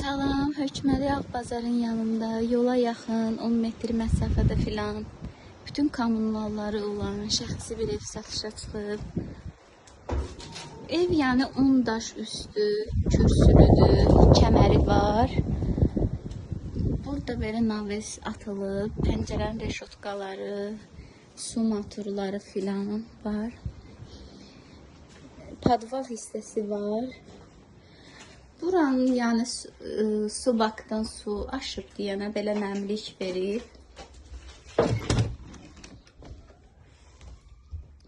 Salam, Hökməli Ağbazarın yanında, yola yaxın 10 metr məsafədə filan bütün kommunalları olan şəxsi bir ev satışa çıxıb. Ev yəni 10 daş üstü, kürsülüdür, kəməri var. Burada belə naves atılıb, pəncərənin reşotkaları, su motorları filan var. Padval hissəsi var. Buranın yəni su bakdan su aşıb deyənə belə nəmlik verib.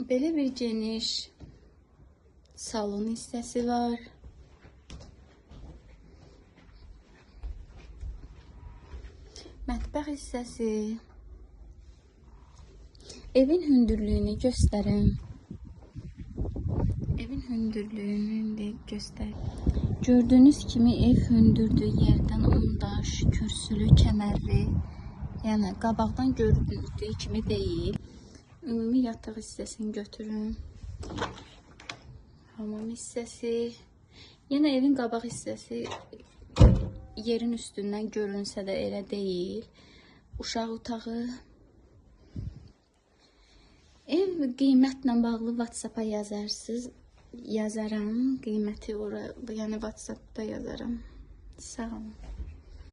Belə bir geniş salon hissəsi var. Mətbəx hissəsi. Evin hündürlüyünü göstərəm. Evin hündürlüyünü de göster. Gördüğünüz kimi ev hündürdür, yerdən 10 daş, kürsülü, kəmərli. Yəni qabaqdan gördüyü kimi deyil. Ümumi yataq hissəsini götürün. Hamam hissəsi. Yenə evin qabaq hissəsi yerin üstündən görünsə də elə deyil. Uşaq otağı. Ev qiymətlə bağlı WhatsApp-a yazarsınız. Yazaram. Qiyməti oraya, yəni WhatsApp-da yazaram. Sağ olun.